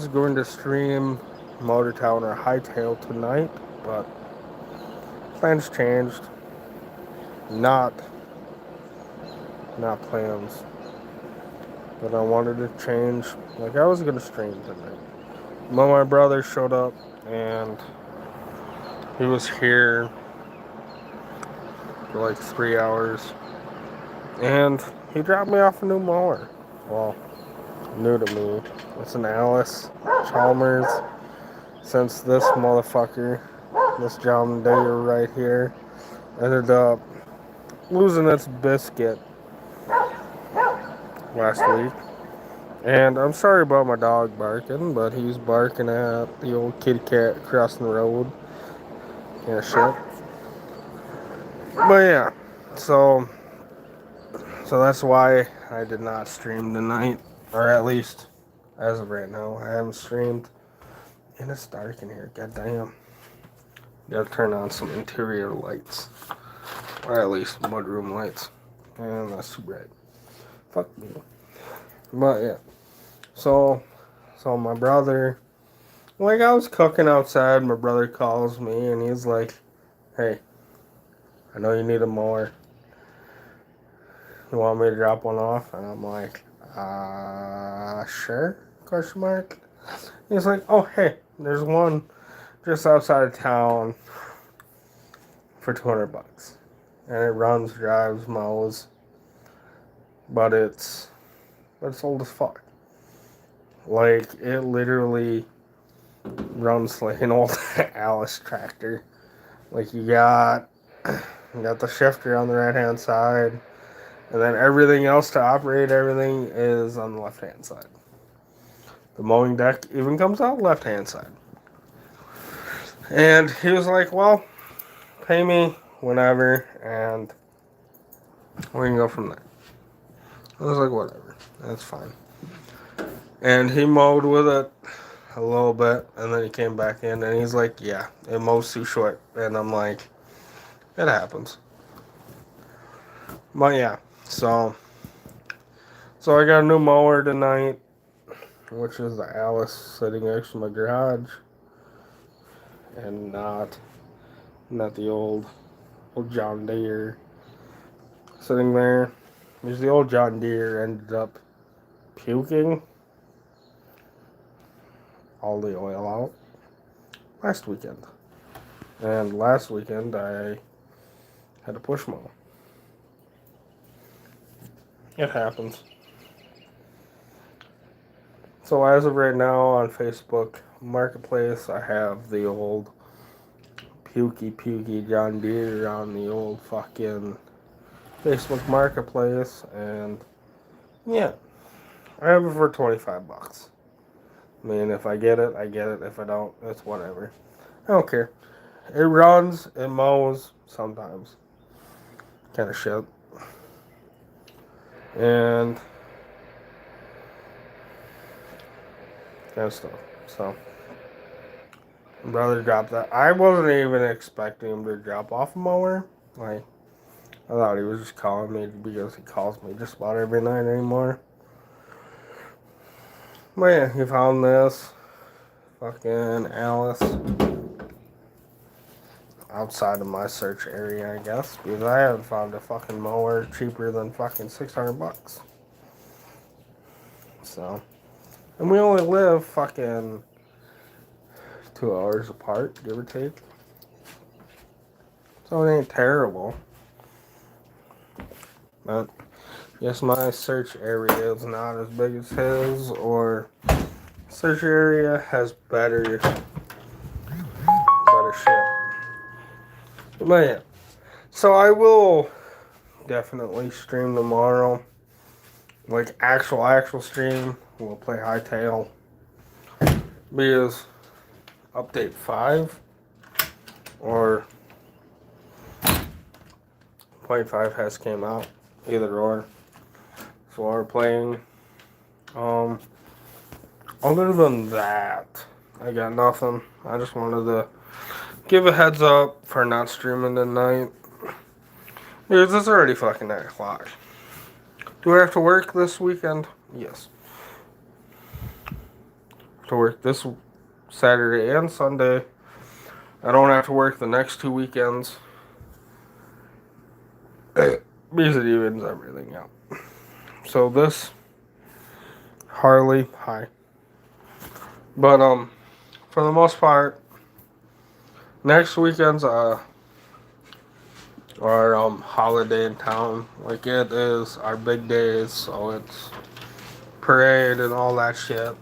was going to stream Motortown or Hightail tonight, but plans changed. Not not plans, but I wanted to change. Like I was gonna stream tonight. But my brother showed up and he was here for like 3 hours, and he dropped me off a new mower. Well, new to me. It's an Alice Chalmers. Since this motherfucker, this John Deere right here, ended up losing its biscuit last week. And I'm sorry about my dog barking, but he's barking at the old kitty cat crossing the road. Yeah, shit. But yeah, so that's why I did not stream tonight, or at least as of right now, I haven't streamed. And it's dark in here. Goddamn. Gotta turn on some interior lights, or at least mudroom lights. And that's too bright. Fuck me. But yeah, so my brother, like I was cooking outside. My brother calls me and he's like, "Hey, I know you need a mower. You want me to drop one off?" And I'm like, sure? Question mark. He's like, "Oh, hey, there's one just outside of town for $200, and it runs, drives, mows, but it's old as fuck. Like it literally runs like an old Alice tractor. Like you got the shifter on the right hand side, and then everything else to operate everything is on the left hand side. The mowing deck even comes out left hand side." And he was like, "Well, pay me whenever, and we can go from there." I was like, "Whatever, that's fine." And he mowed with it a little bit, and then he came back in, and he's like, "Yeah, it mows too short." And I'm like, "It happens." But yeah, so I got a new mower tonight, which is the Alice sitting next to my garage, and not the old John Deere sitting there. Because the old John Deere ended up puking all the oil out last weekend. And last weekend I had to push mow. It happens. So as of right now on Facebook Marketplace, I have the old pukey John Deere on the old fucking Facebook Marketplace, and yeah, I have it for $25. I mean, if I get it, I get it. If I don't, it's whatever. I don't care. It runs, it mows sometimes. Kind of shit. And kind of stuff. So, my brother dropped that. I wasn't even expecting him to drop off a mower. Like, I thought he was just calling me because he calls me just about every night anymore. But yeah, he found this fucking Alice outside of my search area, I guess, because I haven't found a fucking mower cheaper than fucking $600. So, and we only live fucking 2 hours apart, give or take. So it ain't terrible. But yes, my search area is not as big as his, or search area has better shit. But yeah, so I will definitely stream tomorrow. Like actual stream. We'll play Hightail. Because update 5 or 0.5 has came out. Either or. So we're playing. Other than that, I got nothing. I just wanted to give a heads up for not streaming tonight. Because it's already fucking 9 o'clock. Do I have to work this weekend? Yes. to work this Saturday and Sunday. I don't have to work the next 2 weekends. Because it evens everything out. So this Harley, hi. But for the most part, next weekend's our holiday in town. Like it is our big days, so it's parade and all that shit.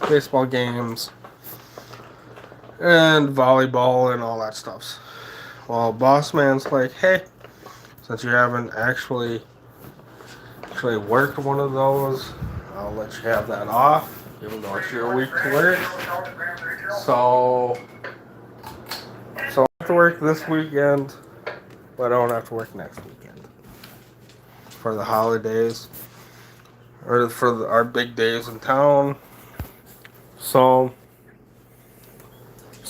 Baseball games and volleyball and all that stuff. Well, boss man's like, hey, since you haven't actually worked one of those, I'll let you have that off, even though it's your week to work. So I have to work this weekend, but I don't have to work next weekend for the holidays or for our big days in town. So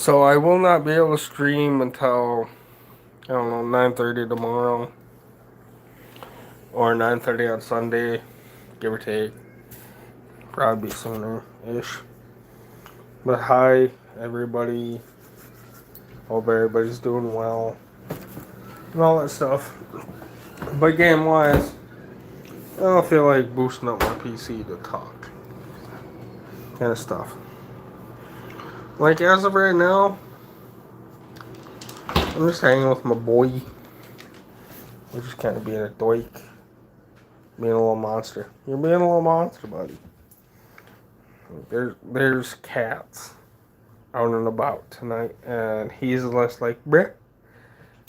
I will not be able to stream until, I don't know, 9:30 tomorrow or 9:30 on Sunday, give or take. Probably sooner-ish. But hi, everybody. Hope everybody's doing well and all that stuff. But game-wise, I don't feel like boosting up my PC to talk. Kind of stuff. Like, as of right now, I'm just hanging with my boy. We're just kind of being a doik. Being a little monster. You're being a little monster, buddy. There's cats out and about tonight, and he's less like, bruh,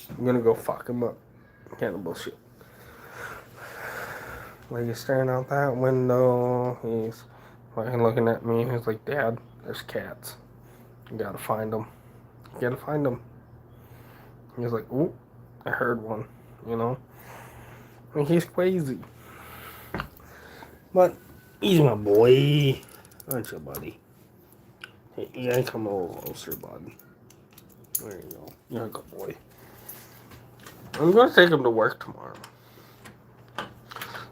I'm gonna go fuck him up. Kind of bullshit. Like, he's staring out that window. He's fucking looking at me. He's like, Dad, there's cats. You gotta find them. You gotta find them. He's like, ooh, I heard one, you know? And he's crazy. But he's my boy. Aren't you, buddy? Hey, you gotta come a little closer, bud. There you go. You're a good boy. I'm gonna take him to work tomorrow.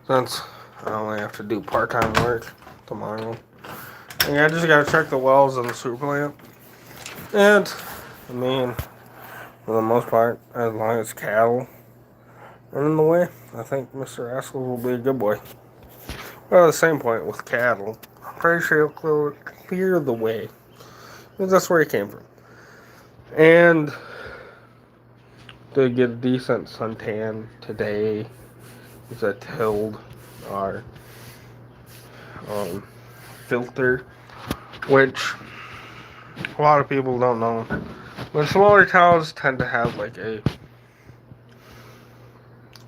Since I only have to do part-time work tomorrow. And I just gotta check the wells in the sewer plant. And, I mean, for the most part, as long as cattle are in the way, I think Mr. Rascal will be a good boy. Well, the same point with cattle. I'm pretty sure he'll clear the way. Because that's where he came from. And to get a decent suntan today, is I tilled our filter, which a lot of people don't know. But smaller towns tend to have like a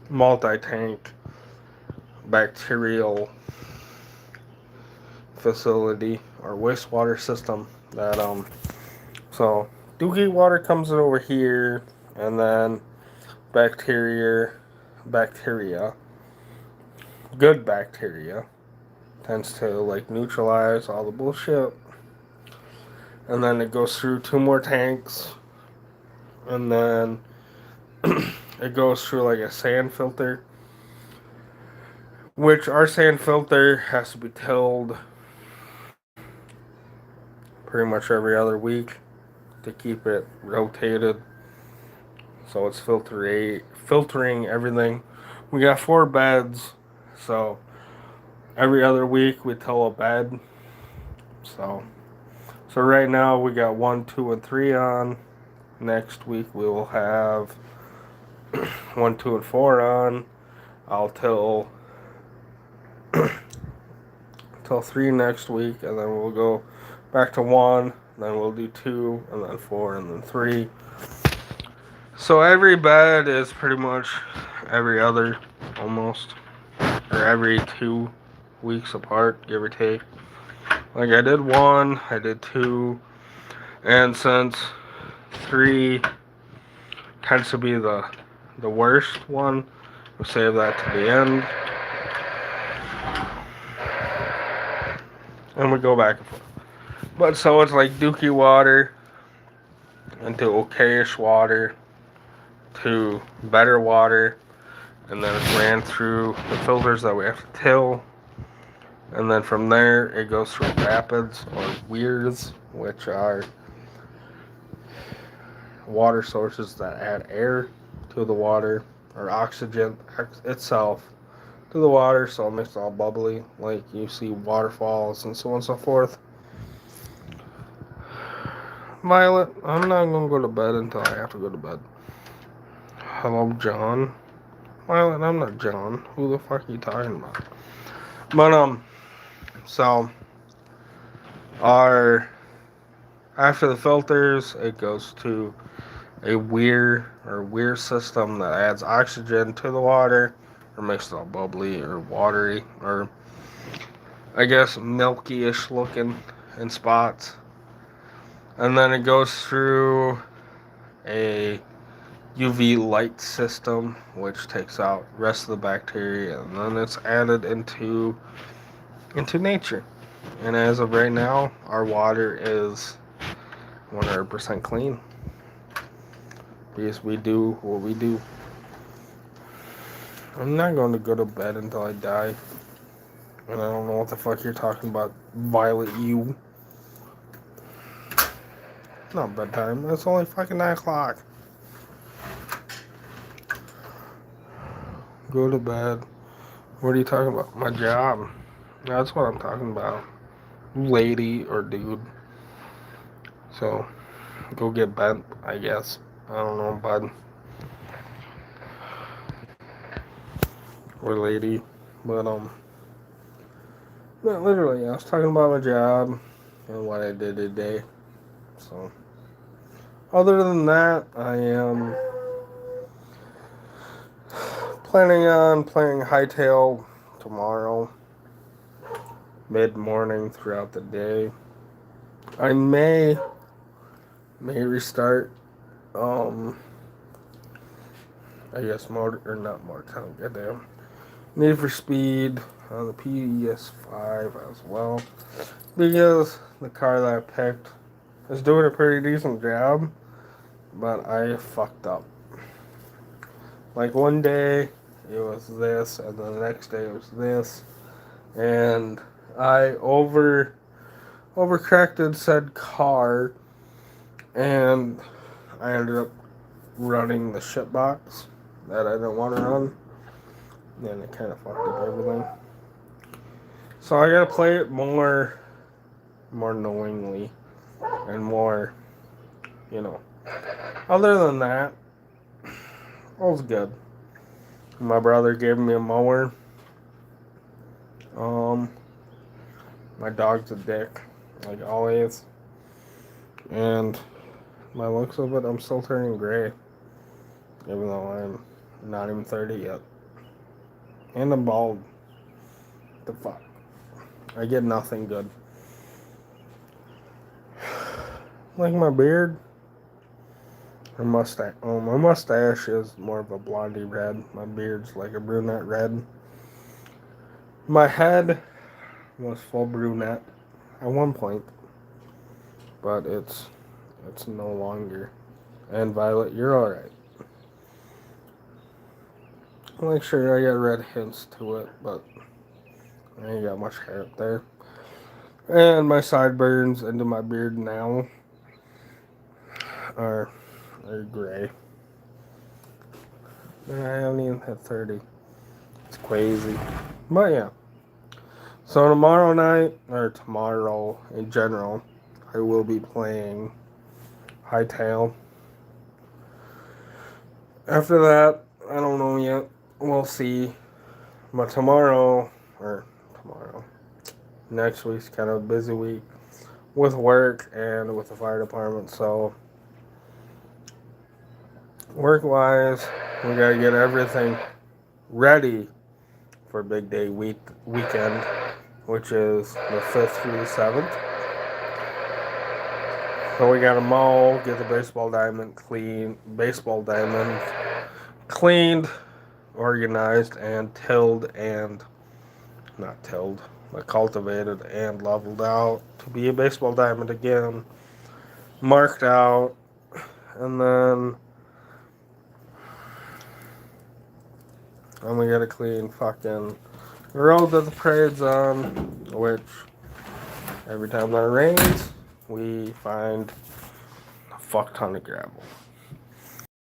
multi-tank bacterial facility or wastewater system that so dookie water comes in over here, and then bacteria, good bacteria, tends to like neutralize all the bullshit, and then it goes through 2 more tanks, and then it goes through like a sand filter, which our sand filter has to be tilled pretty much every other week to keep it rotated, so it's filtering everything. We got 4 beds, so every other week we till a bed. So right now we got 1, 2, and 3 on. Next week we will have 1, 2, and 4 on. I'll till 3 next week, and then we'll go back to 1. Then we'll do 2, and then 4, and then 3. So every bed is pretty much every other, almost, or every 2 weeks apart, give or take. Like I did 1, I did 2, and since 3 tends to be the worst one, we'll save that to the end. And we go back and forth. But so it's like dookie water into okayish water to better water, and then it's ran through the filters that we have to till, And then from there, it goes through rapids or weirs, which are water sources that add air to the water or oxygen itself to the water, so it makes it all bubbly, like you see waterfalls and so on and so forth. Violet, I'm not gonna go to bed until I have to go to bed. Hello, John. Violet, I'm not John. Who the fuck are you talking about? But so our after the filters, it goes to a weir system that adds oxygen to the water or makes it all bubbly or watery or I guess milky-ish looking in spots. And then it goes through a UV light system which takes out the rest of the bacteria and then it's added into nature. And as of right now, our water is 100% clean. Because we do what we do. I'm not going to go to bed until I die. And I don't know what the fuck you're talking about, Violet, you. Not bedtime. It's only fucking 9 o'clock. Go to bed. What are you talking about? My job. That's what I'm talking about. Lady or dude. So, go get bent, I guess. I don't know, bud. Or lady. But literally, I was talking about my job and what I did today. So, other than that, I am planning on playing Hightail tomorrow, mid-morning throughout the day. I may restart, I guess Motortown, goddamn. Need for Speed on the PS5 as well. Because the car that I picked is doing a pretty decent job, but I fucked up. Like one day it was this, and then the next day it was this, and I overcorrected said car, and I ended up running the shit box that I didn't want to run, and it kind of fucked up everything. So I gotta play it more knowingly and more, you know. Other than that, all's good. My brother gave me a mower. My dog's a dick, like always. And my looks of it, I'm still turning gray. Even though I'm not even 30 yet. And I'm bald. What the fuck? I get nothing good. Like my beard. Or mustache. Oh, my mustache is more of a blondie red. My beard's like a brunette red. My head was full brunette at one point. But it's no longer. And Violet, you're alright. Like sure I got red hints to it, but I ain't got much hair up there. And my sideburns into my beard now are gray. And I haven't even hit 30. It's crazy. But yeah. So tomorrow night, or tomorrow in general, I will be playing Hightail. After that, I don't know yet. We'll see. But next week's kind of a busy week with work and with the fire department. So, work-wise, we gotta get everything ready for Big Day weekend, which is the 5th through the 7th. So we gotta mow, get the baseball diamond cleaned, organized, and cultivated and leveled out to be a baseball diamond again, marked out, and then we gotta clean fucking The road that the parade's on, which every time that it rains, we find a fuck ton of gravel.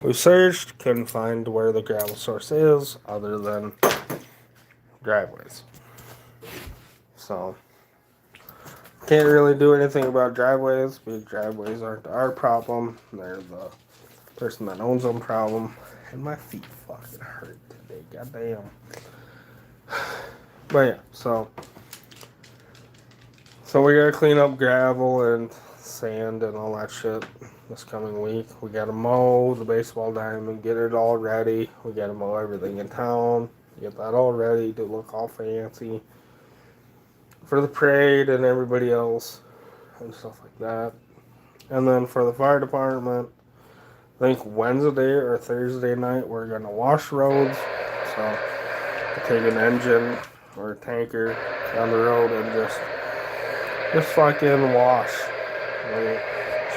We searched, couldn't find where the gravel source is other than driveways. So, can't really do anything about driveways because driveways aren't our problem. They're the person that owns them problem. And my feet fucking hurt today, goddamn. But yeah, so we gotta clean up gravel and sand and all that shit this coming week. We gotta mow the baseball diamond, get it all ready. We gotta mow everything in town, get that all ready to look all fancy for the parade and everybody else and stuff like that. And then for the fire department, I think Wednesday or Thursday night we're gonna wash roads. So take an engine or a tanker down the road and just fucking wash. Like,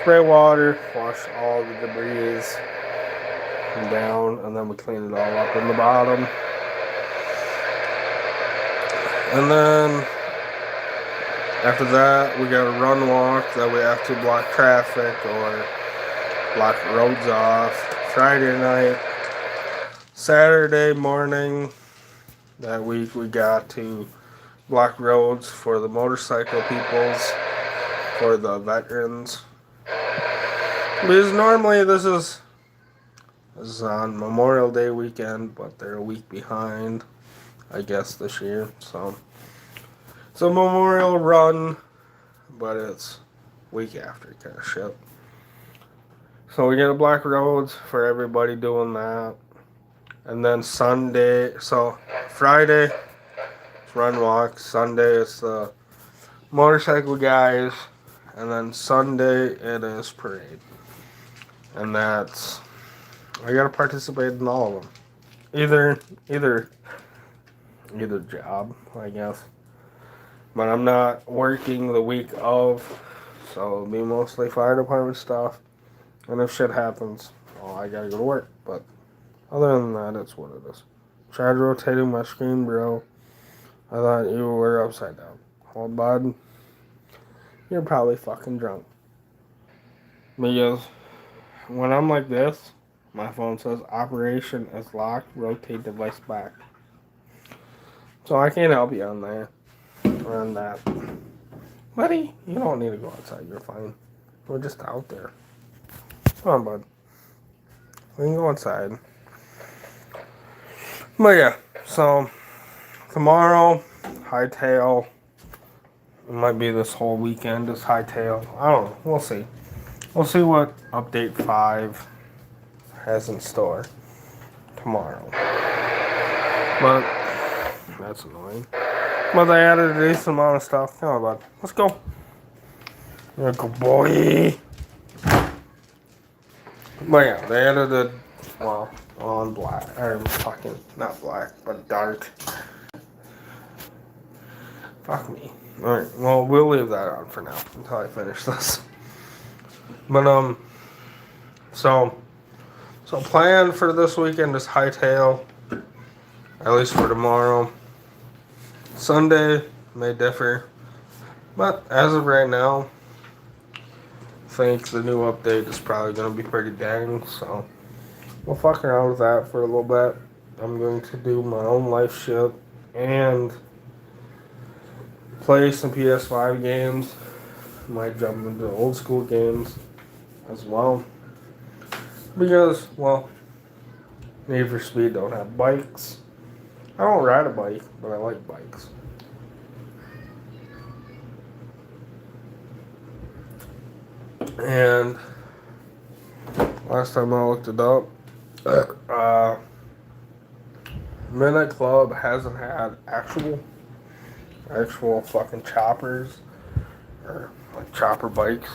spray water, wash all the debris down, and then we clean it all up in the bottom. And then after that, we got a run walk that we have to block traffic or block roads off. Friday night, Saturday morning, that week we got to block roads for the motorcycle peoples, for the veterans. Because normally this is on Memorial Day weekend, but they're a week behind, I guess, this year. So it's a memorial run, but it's week after kind of shit. So we got to block roads for everybody doing that. And then Sunday, so Friday, it's run walk. Sunday, it's the motorcycle guys. And then Sunday, it is parade. And that's, I got to participate in all of them. Either job, I guess. But I'm not working the week of, so it'll be mostly fire department stuff. And if shit happens, well, I gotta go to work. But other than that, it's what it is. Tried rotating my screen, bro. I thought you were upside down. Well, bud, you're probably fucking drunk. Because when I'm like this, my phone says operation is locked, rotate device back. So I can't help you on that. On that. Buddy, you don't need to go outside. You're fine. We're just out there. Come on, bud. We can go outside. But yeah, so tomorrow, hightail. It might be this whole weekend, just hightail. I don't know. We'll see. We'll see what update 5 has in store tomorrow. But that's annoying. But they added a decent amount of stuff. Come on, bud. Let's go. You're a good boy. But yeah, they added a, well, on black, or fucking, not black, but dark. Fuck me. Alright, well, we'll leave that on for now until I finish this. But, so plan for this weekend is hightail, at least for tomorrow. Sunday may differ, but as of right now, I think the new update is probably going to be pretty dang, so we'll fuck around with that for a little bit. I'm going to do my own life shit and play some PS5 games. Might jump into old school games as well. Because, well, Need for Speed don't have bikes. I don't ride a bike, but I like bikes. And last time I looked it up, Midnight Club hasn't had actual fucking choppers or like chopper bikes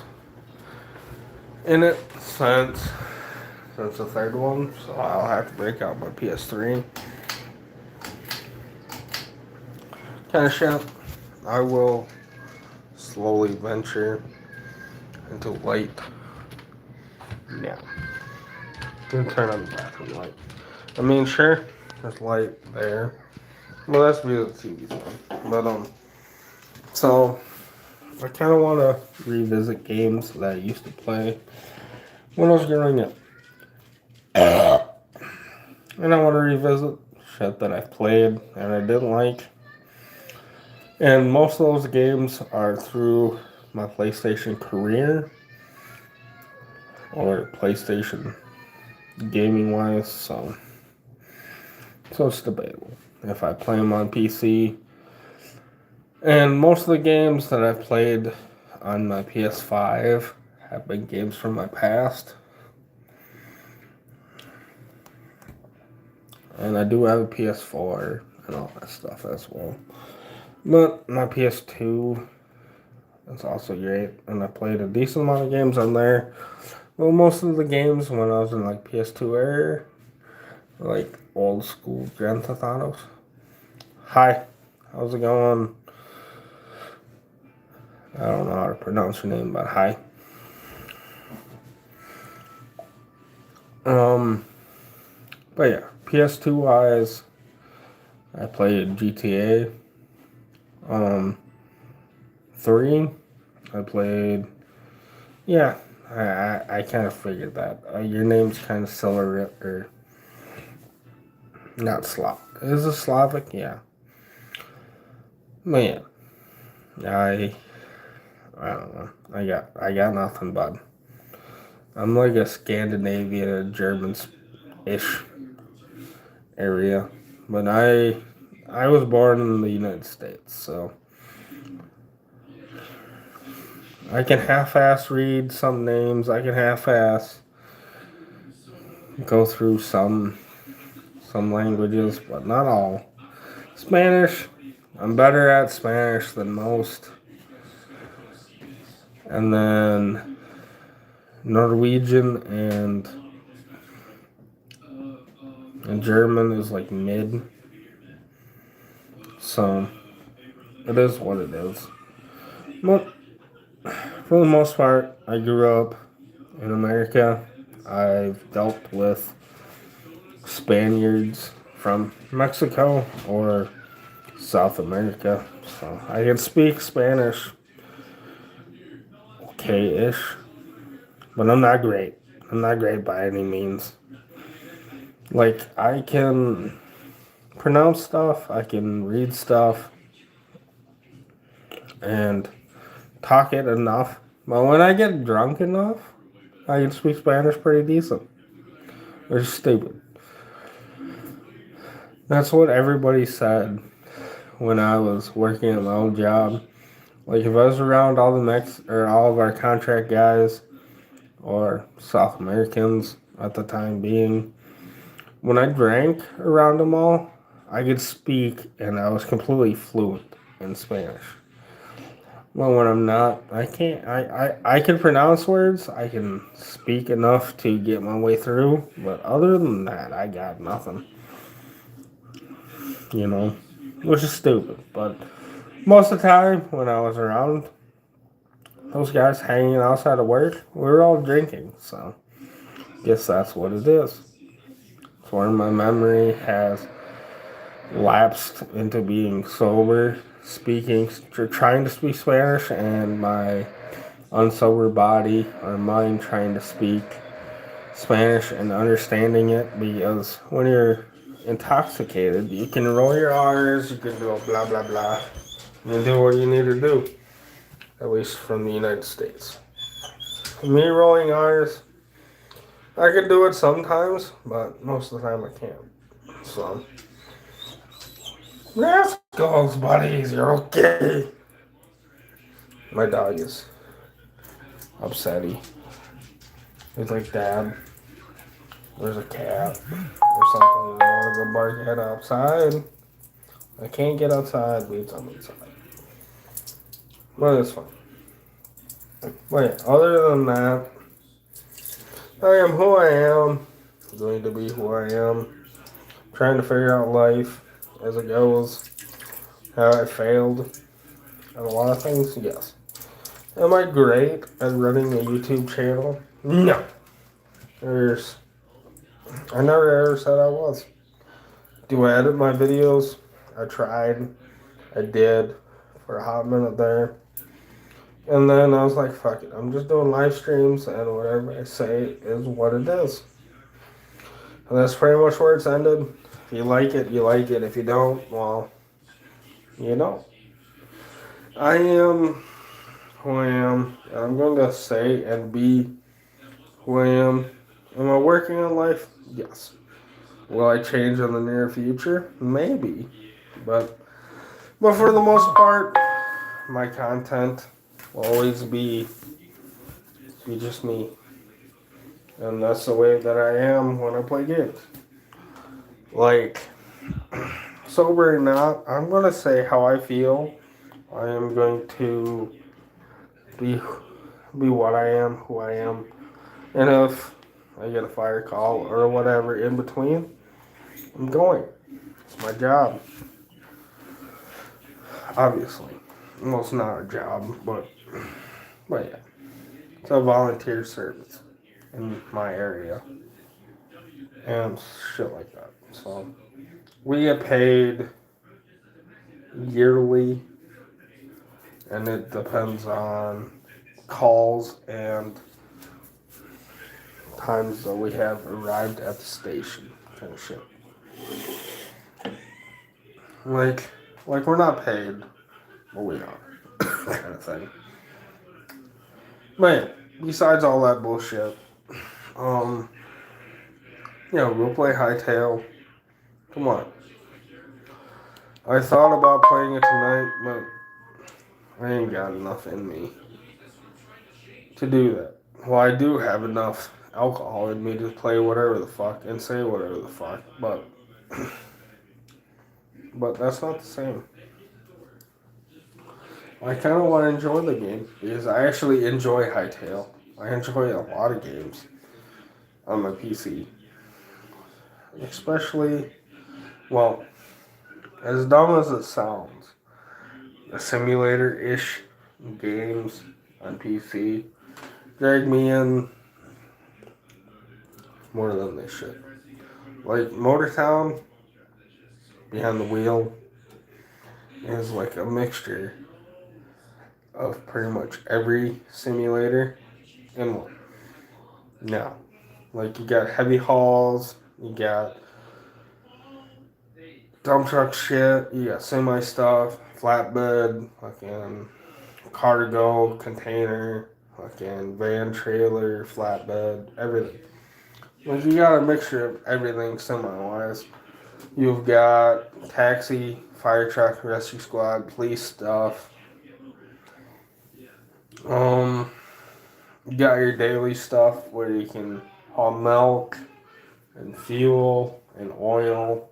in it since the third one, so I'll have to break out my PS3. Kind of shit. I will slowly venture into light. Yeah. I'm gonna turn on the bathroom light. I mean, sure, there's light there, Well, that's really the TV one. But so I kind of want to revisit games that I used to play when I was growing up, and I want to revisit shit that I've played and I didn't like. And most of those games are through my PlayStation career or PlayStation gaming wise, so it's debatable if I play them on PC. And most of the games that I've played on my PS5 have been games from my past. And I do have a PS4 and all that stuff as well. But my PS2 is also great, and I played a decent amount of games on there. Well, most of the games when I was in like PS2 era, like old school Grand Theft Autos. Hi, how's it going? I don't know how to pronounce your name, but hi. But yeah, PS2 wise, I played GTA. 3. I played. Yeah, I kind of figured that. Your name's kind of Silver or not Slav. Is it Slavic? Yeah. Man, I don't know. I got nothing, bud. I'm like a Scandinavian, German-ish area, but I was born in the United States, so I can half-ass read some names. I can half-ass go through some languages, but not all. Spanish, I'm better at Spanish than most. And then Norwegian and German is like mid. So it is what it is. But for the most part, I grew up in America. I've dealt with Spaniards from Mexico or South America. So I can speak Spanish okay-ish, but I'm not great. I'm not great by any means. Like, I can pronounce stuff, I can read stuff, and talk it enough. But when I get drunk enough, I can speak Spanish pretty decent. Which is stupid. That's what everybody said when I was working at my old job. Like, if I was around all all of our contract guys or South Americans at the time being, when I drank around them all, I could speak and I was completely fluent in Spanish. Well, when I'm not, I can't. I can pronounce words. I can speak enough to get my way through. But other than that, I got nothing. You know, which is stupid. But most of the time, when I was around those guys hanging outside of work, we were all drinking. So, guess that's what it is. It's where my memory has lapsed into being sober, trying to speak Spanish, and my unsober body or mind trying to speak Spanish and understanding it, because when you're intoxicated, you can roll your R's, you can do blah blah blah, and do what you need to do, at least from the United States. Me rolling R's, I can do it sometimes, but most of the time I can't. So, let's go, buddies, you're okay. My dog is upsetty. He's like, Dad, there's a cat or something. I want to go bark at outside. I can't get outside. Leave them inside. But it's fine. But yeah, other than that, I am who I am. Going to be who I am. Trying to figure out life as it goes. How I failed at a lot of things? Yes. Am I great at running a YouTube channel? No. I never ever said I was. Do I edit my videos? I tried. I did for a hot minute there. And then I was like, fuck it. I'm just doing live streams, and whatever I say is what it is. And that's pretty much where it's ended. If you like it, you like it. If you don't, well, you don't. I am who I am. I'm going to say and be who I am. Am I working on life? Yes. Will I change in the near future? Maybe. But for the most part, my content will always be just me. And that's the way that I am when I play games. Like, sober or not, I'm going to say how I feel. I am going to be what I am, who I am. And if I get a fire call or whatever in between, I'm going. It's my job. Obviously. Well, it's not a job, but yeah. It's a volunteer service in my area. And shit like that. So, we get paid yearly, and it depends on calls and times that we have arrived at the station, kind of shit. Like we're not paid, but we are, kind of thing. Man, besides all that bullshit, we'll play Hightail. Come on. I thought about playing it tonight, but I ain't got enough in me to do that. Well, I do have enough alcohol in me to play whatever the fuck and say whatever the fuck, but that's not the same. I kind of want to enjoy the game because I actually enjoy Hightail. I enjoy a lot of games on my PC. Especially, well, as dumb as it sounds, the simulator-ish games on PC drag me in more than they should. Like Motortown, Behind the Wheel, is like a mixture of pretty much every simulator in one. Now, like you got heavy hauls, you got dump truck shit, you got semi stuff, flatbed, fucking cargo, container, fucking van, trailer, flatbed, everything. Like you got a mixture of everything semi-wise. You've got taxi, fire truck, rescue squad, police stuff. You got your daily stuff where you can haul milk and fuel and oil.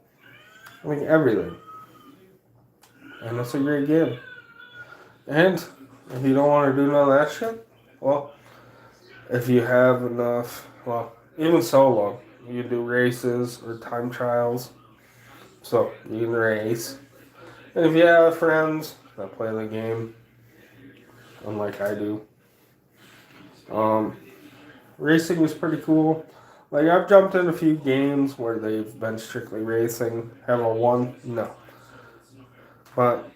I mean, everything. And that's a great game. And if you don't want to do none of that shit, well, if you have enough, well, even solo, you can do races or time trials. So you can race. And if you have friends that play the game, unlike I do, racing is pretty cool. Like, I've jumped in a few games where they've been strictly racing. Have I won? No. But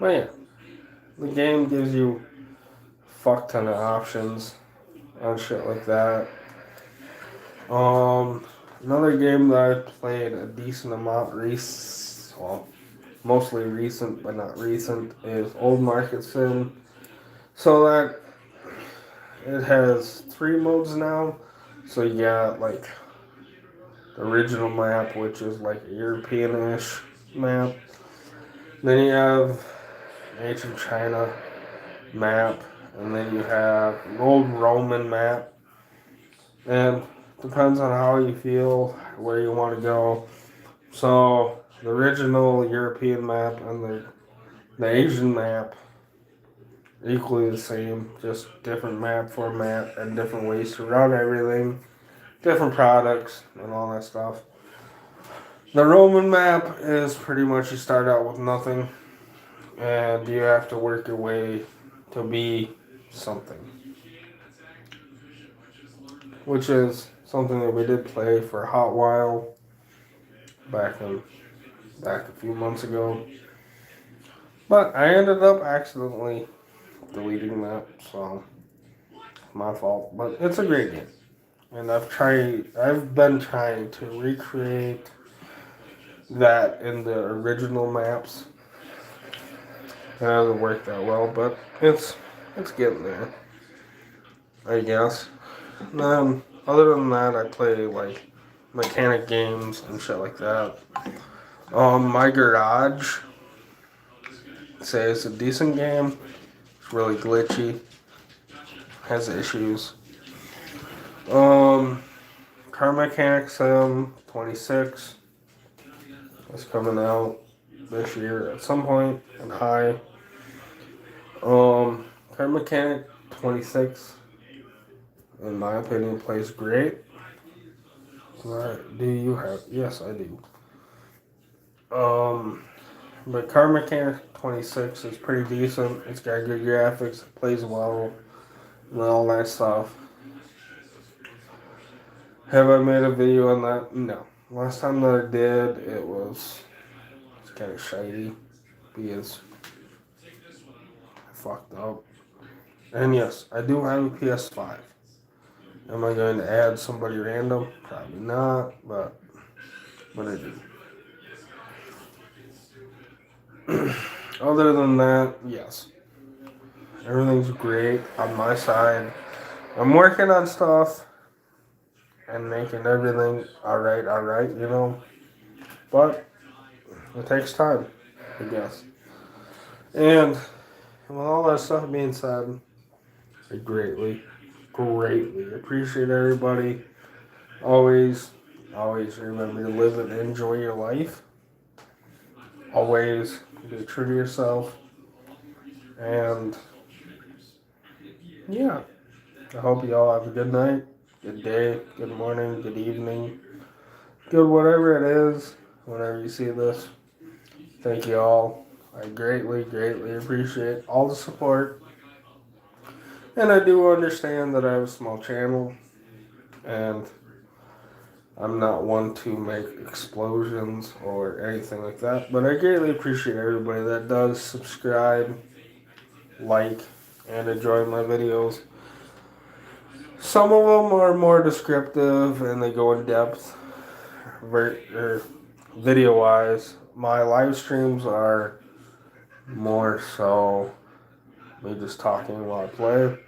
yeah, the game gives you a fuck ton of options and shit like that. Another game that I played a decent amount mostly recent but not recent, is Old Market Sim. So that it has 3 modes now. So you got like the original map, which is like a European-ish map. Then you have ancient China map, and then you have an old Roman map. And depends on how you feel, where you want to go. So the original European map and the Asian map, equally the same, just different map format and different ways to run everything, different products and all that stuff. The Roman map is pretty much you start out with nothing and you have to work your way to be something, which is something that we did play for a hot while back back a few months ago. But I ended up accidentally deleting that, so my fault. But it's a great game. And I've been trying to recreate that in the original maps. It hasn't worked that well, but it's getting there, I guess. Other than that, I play like mechanic games and shit like that. My garage say it's a decent game. It's really glitchy, has issues. Car Mechanic Sim 26 is coming out this year at some point and high. Car Mechanic 26, in my opinion, plays great. Do you have? Yes, I do. But Car Mechanic 26 is pretty decent. It's got good graphics, it plays well, and all that stuff. Have I made a video on that? No. Last time that I did, it's kind of shady because I fucked up. And yes, I do have a PS5. Am I going to add somebody random? Probably not, but I do. Other than that, yes. Everything's great on my side. I'm working on stuff and making everything alright, you know. But it takes time, I guess. And with all that stuff being said, I greatly appreciate everybody. Always remember to live and enjoy your life. Always be true to yourself. And yeah, I hope you all have a good night, good day, good morning, good evening, good whatever it is, whenever you see this. Thank you all. I greatly appreciate all the support. And I do understand that I have a small channel and I'm not one to make explosions or anything like that, but I greatly appreciate everybody that does subscribe, like, and enjoy my videos. Some of them are more descriptive and they go in depth video wise. My live streams are more so me just talking while I play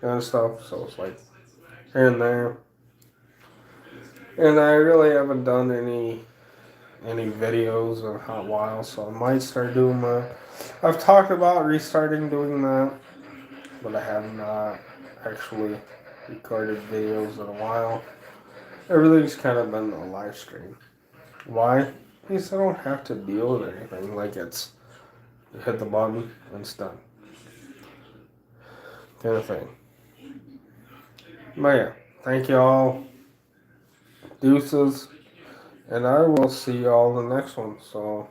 kind of stuff, so it's like here and there. And I really haven't done any videos in a hot while, so I might start doing that. I've talked about restarting doing that, but I have not actually recorded videos in a while. Everything's kind of been a live stream. Why? Because I don't have to deal with anything. Like it's you hit the button and it's done. Kind of thing. But yeah, thank you all. Deuces. And I will see y'all in the next one. So